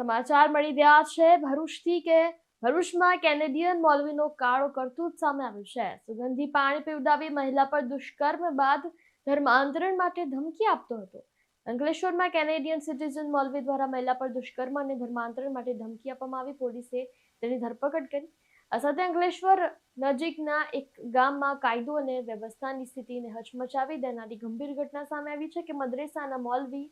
સમાચાર મળી રહ્યા છે ભરૂચથી કે ભરૂચમાં કેનેડિયન મૌલવીનો કાળો કરતૂત સામે આવ્યું છે। સુગંધી પાણી પીવડાવી મહિલા પર દુષ્કર્મ બાદ ધર્માંતરણ માટે ધમકી આપતો હતો। અંકલેશ્વરમાં કેનેડિયન સિટીઝન મૌલવી દ્વારા મહિલા પર દુષ્કર્મ અને ધર્માંતરણ માટે ધમકી આપવામાં આવી। પોલીસે તેની ધરપકડ કરી। આ સાથે અંકલેશ્વર નજીકના એક ગામમાં કાયદો અને વ્યવસ્થાની સ્થિતિને હચમચાવી દેનારી ગંભીર ઘટના સામે આવી છે કે મદ્રેસાના મૌલવી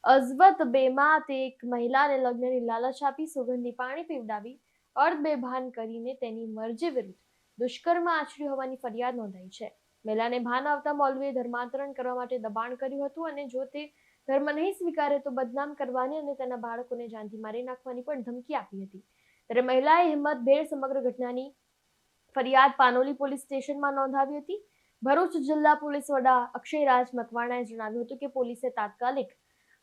અઝવત બેમાતે એક મહિલાને લગ્નની લાલચ આપી સુગંધી પાણી પીવડાવી અર્ધબેભાન કરીને તેની મરજી વિરુદ્ધ દુષ્કર્મ આચર્યું હોવાની ફરિયાદ નોંધાઈ છે। મહિલાને ભાન આવતા મૌલવીએ ધર્માંતરણ કરવા માટે દબાણ કર્યું હતું અને જો તે ધર્મ નહીં સ્વીકારે તો બદનામ કરવાની અને તેના બાળકોને જાનથી મારી નાખવાની પણ ધમકી આપી હતી। ત્યારે મહિલાએ હિંમતભેર સમગ્ર ઘટનાની ફરિયાદ પાનોલી પોલીસ સ્ટેશનમાં નોંધાવી હતી। ભરૂચ જિલ્લા પોલીસ વડા અક્ષયરાજ મકવાણાએ જણાવ્યું હતું કે પોલીસે તાત્કાલિક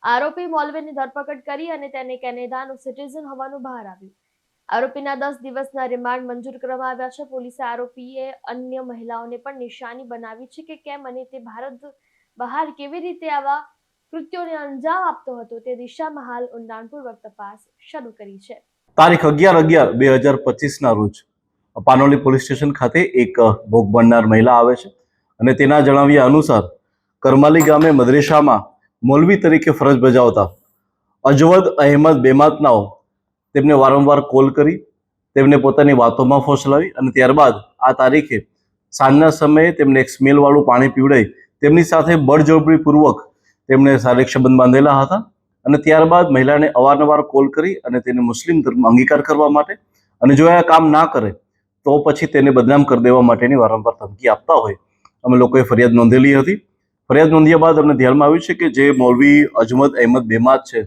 આરોપી મૌલવીની ધરપકડ કરી અને તેને કેનેડાનું સિટીઝન હોવાનું બહાર આવ્યું। આરોપીના 10 દિવસના રિમાન્ડ મંજૂર કરવામાં આવ્યા છે। પોલીસે આરોપીએ અન્ય મહિલાઓને પણ નિશાની બનાવી છે કે કેમ અને તે ભારત બહાર કેવી રીતે આવા કૃત્યોને અંજામ આપતો હતો તે દિશામાં હાલ ઊંડાણપૂર્વક તપાસ શરૂ કરી છે। તારીખ 11/11/2025 ના રોજ પાનોલી પોલીસ સ્ટેશન ખાતે એક ભોગ બનનાર મહિલા આવે છે અને તેના જણાવ્યા અનુસાર કરમાલી ગામે મદ્રેસામાં મૌલવી તરીકે ફરજ બજાવતા અજવદ અહેમદ બેમાતનાઓ તેમને વારંવાર કોલ કરી તેમને પોતાની વાતોમાં ફોસલાવી અને ત્યારબાદ આ તારીખે સાંજના સમયે તેમને એક સ્મેલવાળું પાણી પીવડાવી તેમની સાથે બળજબરીપૂર્વક તેમણે શારીરિક સંબંધ બાંધેલા હતા અને ત્યારબાદ મહિલાને અવારનવાર કોલ કરી અને તેને મુસ્લિમ ધર્મ અંગીકાર કરવા માટે અને જો આ કામ ના કરે તો પછી તેને બદનામ કરી દેવા માટેની વારંવાર ધમકી આપતા હોય અમે લોકોએ ફરિયાદ નોંધેલી હતી। ફરિયાદ નોંધ્યા બાદ અમને ધ્યાનમાં આવ્યું છે કે જે મૌલવી અજમત અહેમદ બેમાત છે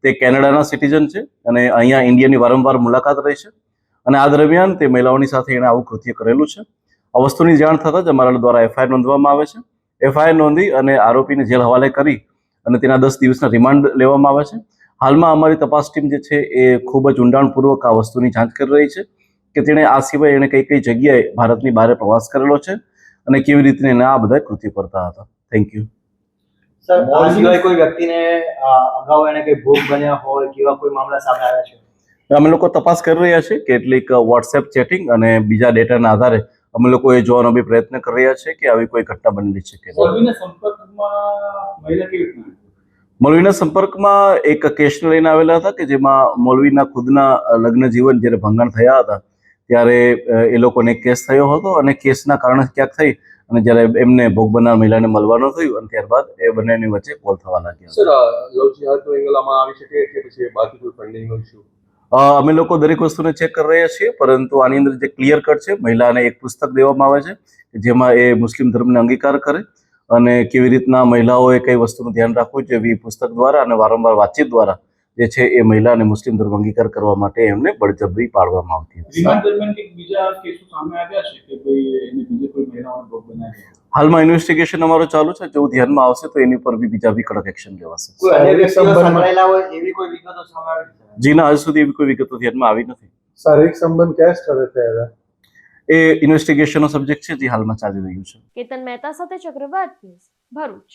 તે કેનેડાના સિટીઝન છે અને અહીંયા ઇન્ડિયાની વારંવાર મુલાકાત રહી છે અને આ દરમિયાન તે મહિલાઓની સાથે એણે આવું કૃત્ય કરેલું છે। આ વસ્તુની જાણ થતાં જ અમારા દ્વારા એફઆઈઆર નોંધવામાં આવે છે। એફઆઈઆર નોંધી અને આરોપીને જેલ હવાલે કરી અને તેના 10 દિવસના રિમાન્ડ લેવામાં આવે છે। હાલમાં અમારી તપાસ ટીમ જે છે એ ખૂબ જ ઊંડાણપૂર્વક આ વસ્તુની જાંચ કરી રહી છે કે તેણે આ સિવાય એણે કઈ કઈ જગ્યાએ ભારતની બહાર પ્રવાસ કરેલો છે અને કેવી રીતે એના આ બધા કૃત્ય કરતા હતા। Thank you sir. આ સિવાય કોઈ વ્યક્તિને અગાઉ એને કઈ ભોગ બન્યા હોય કેવા કોઈ મામલા સામે આવ્યા છે? અમે લોકો તપાસ કરી રહ્યા છીએ। કેટલીક વોટ્સએપ ચેટિંગ અને બીજા ડેટાના આધારે અમે લોકો એ જોવાનો બી પ્રયત્ન કરી રહ્યા છીએ કે આવી કોઈ ઘટના બનેલી છે કે મૌલવીના સંપર્કમાં એક કેસને લઈને આવેલા હતા કે જેમાં મૌલવીના ખુદના લગ્ન જીવન જ્યારે ભંગાણ થયા હતા ત્યારે એ લોકોને કેસ થયો હતો અને કેસના કારણે ક્યાંક થઈ અને જ્યારે એમને ભોગ બનનાર મહિલાને મળવાનું થયું અને ત્યારબાદ એ બંનેની વચ્ચે કોલ થવા લાગ્યા। સર લવ જિહાદનો એંગલ આમાં આવી શકે કે પછી બાકી કોઈ ફંડિંગનો ઇશ્યુ? અમે લોકો દરેક વસ્તુને ચેક કરી રહ્યા છીએ પરંતુ આની અંદર જે ક્લિયર કટ છે મહિલાને એક પુસ્તક દેવામાં આવે છે જેમાં એ મુસ્લિમ ધર્મને અંગીકાર કરે અને કેવી રીતના મહિલાઓએ કઈ વસ્તુનું ધ્યાન રાખવું જોઈએ પુસ્તક દ્વારા અને વારંવાર વાતચીત દ્વારા જે છે એ મહિલાને મુસ્લિમ ધર્મ અંગીકાર કરવા માટે એમને બળજબરી પાડવામાં આવતી હતી। હાલમાં ઇન્વેસ્ટિગેશન અમારો ચાલુ છે। જો ધ્યાનમાં આવશે તો એની પર બી બીજા બી કડક એક્શન લેવાશે। જી ના, હજુ સુધી એવી કોઈ વિગતો ધ્યાનમાં આવી નથી। શારીરિક સંબંધ કયા સ્થળે થયા હતા એ ઇન્વેસ્ટિગેશનનો સબ્જેક્ટ છે જે હાલમાં ચાલી રહ્યું છે। કેતન મહેતા સાથે ચક્રવાત ન્યૂઝ ભરૂચ।